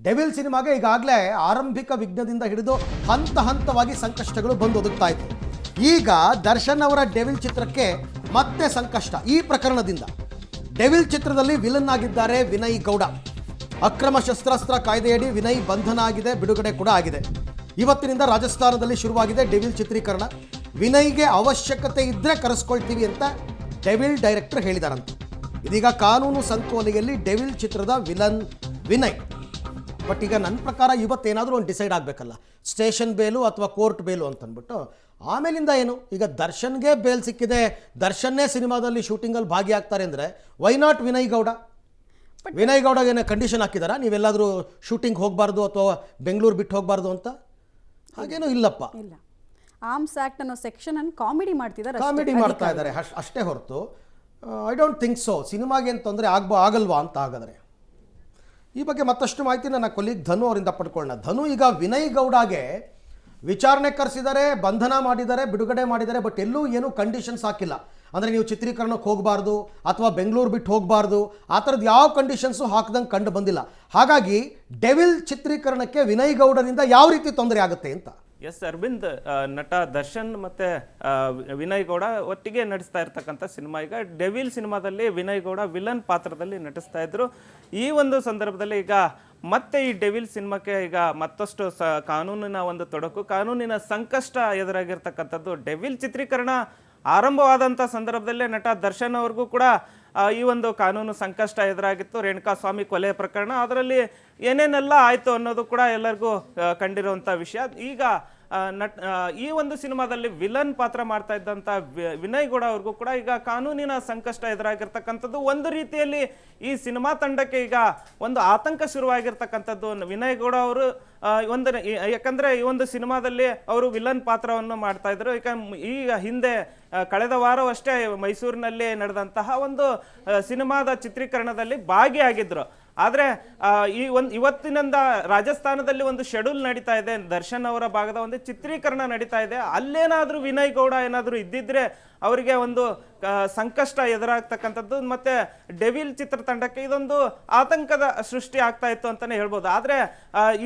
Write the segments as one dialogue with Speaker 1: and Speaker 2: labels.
Speaker 1: Devil ಸಿನಿಮಾಗೆ ಈಗಾಗಲೇ ಆರಂಭಿಕ ವಿಘ್ನದಿಂದ ಹಿಡಿದು ಹಂತ ಹಂತವಾಗಿ ಸಂಕಷ್ಟಗಳು ಬಂದು ಒದಗ್ತಾ ಇತ್ತು. ಈಗ ದರ್ಶನ್ ಅವರ ಡೆವಿಲ್ ಚಿತ್ರಕ್ಕೆ ಮತ್ತೆ ಸಂಕಷ್ಟ. ಈ ಪ್ರಕರಣದಿಂದ ಡೆವಿಲ್ ಚಿತ್ರದಲ್ಲಿ ವಿಲನ್ ಆಗಿದ್ದಾರೆ ವಿನಯ್ ಗೌಡ. ಅಕ್ರಮ ಶಸ್ತ್ರಾಸ್ತ್ರ ಕಾಯ್ದೆಯಡಿ ವಿನಯ್ ಬಂಧನ ಆಗಿದೆ, ಬಿಡುಗಡೆ ಕೂಡ ಆಗಿದೆ. ಇವತ್ತಿನಿಂದ ರಾಜಸ್ಥಾನದಲ್ಲಿ ಶುರುವಾಗಿದೆ ಡೆವಿಲ್ ಚಿತ್ರೀಕರಣ. ವಿನಯ್ಗೆ ಅವಶ್ಯಕತೆ ಇದ್ದರೆ ಕರೆಸ್ಕೊಳ್ತೀವಿ ಅಂತ ಡೆವಿಲ್ ಡೈರೆಕ್ಟರ್ ಹೇಳಿದಾರಂತೆ. ಇದೀಗ ಕಾನೂನು ಸಂಕೋಲೆಯಲ್ಲಿ ಡೆವಿಲ್ ಚಿತ್ರದ ವಿಲನ್ ವಿನಯ್. ಬಟ್ ಈಗ ನನ್ನ ಪ್ರಕಾರ ಇವತ್ತೇನಾದರೂ ಒಂದು ಡಿಸೈಡ್ ಆಗಬೇಕಲ್ಲ, ಸ್ಟೇಷನ್ ಬೇಲು ಅಥವಾ ಕೋರ್ಟ್ ಬೇಲು ಅಂತಂದ್ಬಿಟ್ಟು. ಆಮೇಲಿಂದ ಏನು, ಈಗ ದರ್ಶನ್ಗೆ ಬೇಲ್ ಸಿಕ್ಕಿದೆ, ದರ್ಶನ್ನೇ ಸಿನಿಮಾದಲ್ಲಿ ಶೂಟಿಂಗಲ್ಲಿ ಭಾಗಿಯಾಗ್ತಾರೆ ಅಂದರೆ ವೈ ನಾಟ್ ವಿನಯ್ ಗೌಡ? ವಿನಯ್ ಗೌಡಗೆ ಏನೋ ಕಂಡೀಷನ್ ಹಾಕಿದಾರಾ, ನೀವೆಲ್ಲಾದರೂ ಶೂಟಿಂಗ್ ಹೋಗಬಾರ್ದು ಅಥವಾ ಬೆಂಗಳೂರು ಬಿಟ್ಟು ಹೋಗಬಾರ್ದು ಅಂತ? ಹಾಗೇನೂ ಇಲ್ಲಪ್ಪ.
Speaker 2: ಇಲ್ಲ, ಆರ್ಮ್ಸ್ ಆಕ್ಟ್ ಅನ್ನೋ ಸೆಕ್ಷನ್ ಅನ್ನು ಕಾಮಿಡಿ ಮಾಡ್ತಿದ್ದಾರೆ,
Speaker 1: ಕಾಮಿಡಿ ಮಾಡ್ತಾ ಇದ್ದಾರೆ ಅಷ್ಟೇ ಹೊರತು ಐ ಡೋಂಟ್ ಥಿಂಕ್ ಸೊ. ಸಿನಿಮಾಗೆ ಏನು ತೊಂದರೆ ಆಗಲ್ವಾ ಅಂತ ಹಾಗಾದರೆ. ಈ ಬಗ್ಗೆ ಮತ್ತಷ್ಟು ಮಾಹಿತಿ ನನ್ನ ಕೊಲೀಗ್ ಧನು ಅವರಿಂದ ಪಡ್ಕೊಳ್ಳೋಣ. ಧನು, ಈಗ ವಿನಯ್ ಗೌಡಗೆ ವಿಚಾರಣೆ ಕರೆಸಿದ್ದಾರೆ, ಬಂಧನ ಮಾಡಿದ್ದಾರೆ, ಬಿಡುಗಡೆ ಮಾಡಿದ್ದಾರೆ, ಬಟ್ ಎಲ್ಲೂ ಏನೂ ಕಂಡೀಷನ್ಸ್ ಹಾಕಿಲ್ಲ. ಅಂದರೆ ನೀವು ಚಿತ್ರೀಕರಣಕ್ಕೆ ಹೋಗಬಾರ್ದು ಅಥವಾ ಬೆಂಗಳೂರು ಬಿಟ್ಟು ಹೋಗಬಾರ್ದು, ಆ ಥರದ್ದು ಯಾವ ಕಂಡೀಷನ್ಸು ಹಾಕ್ದಂಗೆ ಕಂಡು ಬಂದಿಲ್ಲ. ಹಾಗಾಗಿ ಡೆವಿಲ್ ಚಿತ್ರೀಕರಣಕ್ಕೆ ವಿನಯ್ ಗೌಡರಿಂದ ಯಾವ ರೀತಿ ತೊಂದರೆ ಆಗುತ್ತೆ ಅಂತ?
Speaker 3: ಎಸ್ ಅರವಿಂದ್, ನಟ ದರ್ಶನ್ ಮತ್ತೆ ವಿನಯ್ ಗೌಡ ಒಟ್ಟಿಗೆ ನಟಿಸ್ತಾ ಇರ್ತಕ್ಕಂಥ ಸಿನಿಮಾ. ಈಗ ಡೆವಿಲ್ ಸಿನಿಮಾದಲ್ಲಿ ವಿನಯ್ ಗೌಡ ವಿಲನ್ ಪಾತ್ರದಲ್ಲಿ ನಟಿಸ್ತಾ ಇದ್ರು. ಈ ಒಂದು ಸಂದರ್ಭದಲ್ಲಿ ಈಗ ಮತ್ತೆ ಈ ಡೆವಿಲ್ ಸಿನಿಮಾಕ್ಕೆ ಈಗ ಮತ್ತಷ್ಟು ಕಾನೂನಿನ ಒಂದು ತೊಡಕು, ಕಾನೂನಿನ ಸಂಕಷ್ಟ ಎದುರಾಗಿರ್ತಕ್ಕಂಥದ್ದು. ಡೆವಿಲ್ ಚಿತ್ರೀಕರಣ ಆರಂಭವಾದಂಥ ಸಂದರ್ಭದಲ್ಲೇ ನಟ ದರ್ಶನ್ ಅವ್ರಿಗೂ ಕೂಡ ಈ ಒಂದು ಕಾನೂನು ಸಂಕಷ್ಟ ಎದುರಾಗಿತ್ತು. ರೇಣುಕಾ ಸ್ವಾಮಿ ಕೊಲೆ ಪ್ರಕರಣ, ಅದರಲ್ಲಿ ಏನೇನೆಲ್ಲ ಆಯಿತು ಅನ್ನೋದು ಕೂಡ ಎಲ್ಲರಿಗೂ ಕಂಡಿರುವಂಥ ವಿಷಯ. ಈಗ ಈ ಒಂದು ಸಿನಿಮಾದಲ್ಲಿ ವಿಲನ್ ಪಾತ್ರ ಮಾಡ್ತಾ ಇದ್ದಂಥ ವಿನಯ್ ಗೌಡ ಅವ್ರಿಗೂ ಕೂಡ ಈಗ ಕಾನೂನಿನ ಸಂಕಷ್ಟ ಎದುರಾಗಿರ್ತಕ್ಕಂಥದ್ದು. ಒಂದು ರೀತಿಯಲ್ಲಿ ಈ ಸಿನಿಮಾ ತಂಡಕ್ಕೆ ಈಗ ಒಂದು ಆತಂಕ ಶುರುವಾಗಿರ್ತಕ್ಕಂಥದ್ದು. ವಿನಯ್ ಗೌಡ ಅವರು ಯಾಕಂದ್ರೆ ಈ ಒಂದು ಸಿನಿಮಾದಲ್ಲಿ ಅವರು ವಿಲನ್ ಪಾತ್ರವನ್ನು ಮಾಡ್ತಾ ಇದ್ರು. ಈಗ ಹಿಂದೆ ಕಳೆದ ವಾರವಷ್ಟೇ ಮೈಸೂರಿನಲ್ಲಿ ನಡೆದಂತಹ ಒಂದು ಸಿನಿಮಾದ ಚಿತ್ರೀಕರಣದಲ್ಲಿ ಭಾಗಿಯಾಗಿದ್ರು. ಆದರೆ ಇವತ್ತಿನಿಂದ ರಾಜಸ್ಥಾನದಲ್ಲಿ ಒಂದು ಶೆಡ್ಯೂಲ್ ನಡೀತಾ ಇದೆ, ದರ್ಶನ್ ಅವರ ಭಾಗದ ಒಂದು ಚಿತ್ರೀಕರಣ ನಡೀತಾ ಇದೆ. ಅಲ್ಲೇನಾದರೂ ವಿನಯ್ ಗೌಡ ಏನಾದರೂ ಇದ್ದಿದ್ರೆ ಅವರಿಗೆ ಒಂದು ಸಂಕಷ್ಟ ಎದುರಾಗ್ತಕ್ಕಂಥದ್ದು. ಮತ್ತೆ ಡೆವಿಲ್ ಚಿತ್ರತಂಡಕ್ಕೆ ಇದೊಂದು ಆತಂಕದ ಸೃಷ್ಟಿ ಆಗ್ತಾ ಇತ್ತು ಅಂತಾನೆ ಹೇಳ್ಬೋದು. ಆದರೆ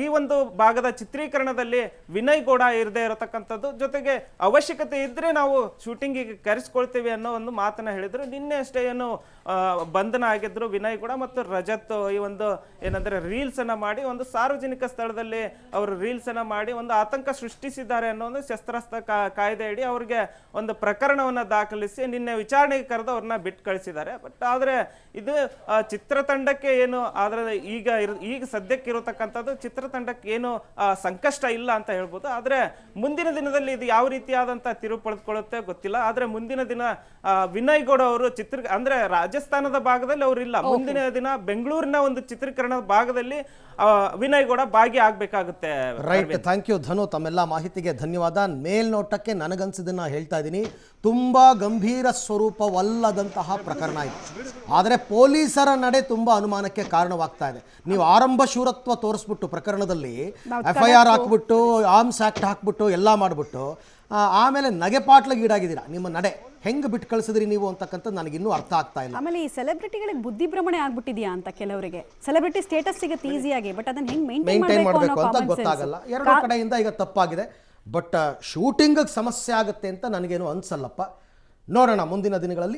Speaker 3: ಈ ಒಂದು ಭಾಗದ ಚಿತ್ರೀಕರಣದಲ್ಲಿ ವಿನಯ್ ಗೌಡ ಇರದೇ ಇರತಕ್ಕಂಥದ್ದು, ಜೊತೆಗೆ ಅವಶ್ಯಕತೆ ಇದ್ರೆ ನಾವು ಶೂಟಿಂಗಿಗೆ ಕರೆಸ್ಕೊಳ್ತೀವಿ ಅನ್ನೋ ಒಂದು ಮಾತನ್ನ ಹೇಳಿದ್ರು. ನಿನ್ನೆ ಅಷ್ಟೇ ಏನು ಬಂಧನ ಆಗಿದ್ರು ವಿನಯ್ ಗೌಡ ಮತ್ತು ರಜತ್. ಈ ಒಂದು ಏನಂದ್ರೆ ರೀಲ್ಸ್ ಅನ್ನ ಮಾಡಿ ಒಂದು ಸಾರ್ವಜನಿಕ ಸ್ಥಳದಲ್ಲಿ ಅವರು ರೀಲ್ಸ್ ಅನ್ನ ಮಾಡಿ ಒಂದು ಆತಂಕ ಸೃಷ್ಟಿಸಿದ್ದಾರೆ ಅನ್ನೋ ಒಂದು ಶಸ್ತ್ರಾಸ್ತ್ರ ಕಾಯ್ದೆ ಅಡಿ ಅವ್ರಿಗೆ ಒಂದು ಪ್ರಕರಣವನ್ನ ದಾಖಲಿಸಿ ನಿನ್ನೆ ವಿಚಾರಣೆಗೆ ಕರೆದು ಅವ್ರನ್ನ ಬಿಟ್ಟು ಕಳಿಸಿದ್ದಾರೆ. ಬಟ್ ಆದ್ರೆ ಇದು ಚಿತ್ರತಂಡಕ್ಕೆ ಏನು ಆದ್ರೆ ಈಗ ಸದ್ಯಕ್ಕೆ ಇರತಕ್ಕಂಥದ್ದು ಚಿತ್ರತಂಡಕ್ಕೆ ಏನು ಸಂಕಷ್ಟ ಇಲ್ಲ ಅಂತ ಹೇಳ್ಬೋದು. ಆದ್ರೆ ಮುಂದಿನ ದಿನದಲ್ಲಿ ಇದು ಯಾವ ರೀತಿಯಾದಂತ ತಿರುವು ಪಡೆದುಕೊಳ್ಳುತ್ತೆ ಗೊತ್ತಿಲ್ಲ. ಆದ್ರೆ ಮುಂದಿನ ದಿನ ವಿನಯ್ ಗೌಡ ಅವರು ಅಂದ್ರೆ ರಾಜಸ್ಥಾನದ ಭಾಗದಲ್ಲಿ ಅವ್ರು ಇಲ್ಲ, ಮುಂದಿನ ದಿನ ಬೆಂಗಳೂರಿನ ಒಂದು ಚಿತ್ರೀಕರಣದ ಭಾಗದಲ್ಲಿ ವಿನಯ್ ಗೌಡ ಭಾಗಿ ಆಗ್ಬೇಕಾಗುತ್ತೆ.
Speaker 1: ರೈಟ್, ಥ್ಯಾಂಕ್ ಯು ಧನು, ತಮ್ಮೆಲ್ಲ ಮಾಹಿತಿಗೆ ಧನ್ಯವಾದ. ಮೇಲ್ನೋಟಕ್ಕೆ ನನಗನ್ಸಿದ್ದನ್ನ ಹೇಳ್ತಾ ಇದ್ದೀನಿ, ತುಂಬಾ ಗಂಭೀರ ಸ್ವರೂಪವಲ್ಲದಂತಹ ಪ್ರಕರಣ ಇದು. ಆದರೆ ಪೊಲೀಸರ ನಡೆ ತುಂಬಾ ಅನುಮಾನಕ್ಕೆ ಕಾರಣವಾಗ್ತಾ ಇದೆ. ನೀವು ಆರಂಭ ಶೂರತ್ವ ತೋರಿಸ್ಬಿಟ್ಟು ಪ್ರಕರಣದಲ್ಲಿ FIR ಹಾಕ್ಬಿಟ್ಟು ಆರ್ಮ್ಸ್ ಆಕ್ಟ್ ಹಾಕ್ಬಿಟ್ಟು ಎಲ್ಲ ಮಾಡ್ಬಿಟ್ಟು ಆಮೇಲೆ ನಗೆಪಾಟ್ಲಿಗೀಡಾಗಿದ್ದೀರಾ. ನಿಮ್ಮ ನಡೆ ಹೆಂಗೆ ಬಿಟ್ಟು ಕಳಿಸಿದ್ರಿ ನೀವು ಅಂತಕ್ಕಂಥದ್ದು ನನಗಿನ್ನೂ ಅರ್ಥ ಆಗ್ತಾ ಇಲ್ಲ.
Speaker 2: ಆಮೇಲೆ ಈ ಸೆಲೆಬ್ರಿಟಿಗಳಿಗೆ ಬುದ್ಧಿ ಭ್ರಮಣೆ ಆಗ್ಬಿಟ್ಟಿದ್ಯಾ ಅಂತ ಕೆಲವರಿಗೆ. ಸೆಲೆಬ್ರಿಟಿ ಸ್ಟೇಟಸ್ ಸಿಗುತ್ತೆ ಈಸಿಯಾಗಿ, ಬಟ್ ಅದನ್ನ ಹೆಂಗೆ ಮೇಂಟೈನ್ ಮಾಡಬೇಕು
Speaker 1: ಅಂತ ಗೊತ್ತಾಗಲ್ಲ. ಎರಡು ಕಡೆಯಿಂದ ಈಗ ತಪ್ಪಾಗಿದೆ. ಬಟ್ ಶೂಟಿಂಗ್ ಸಮಸ್ಯೆ ಆಗುತ್ತೆ ಅಂತ ನನಗೇನು ಅನ್ಸಲ್ಲಪ್ಪ. ನೋಡೋಣ ಮುಂದಿನ ದಿನಗಳಲ್ಲಿ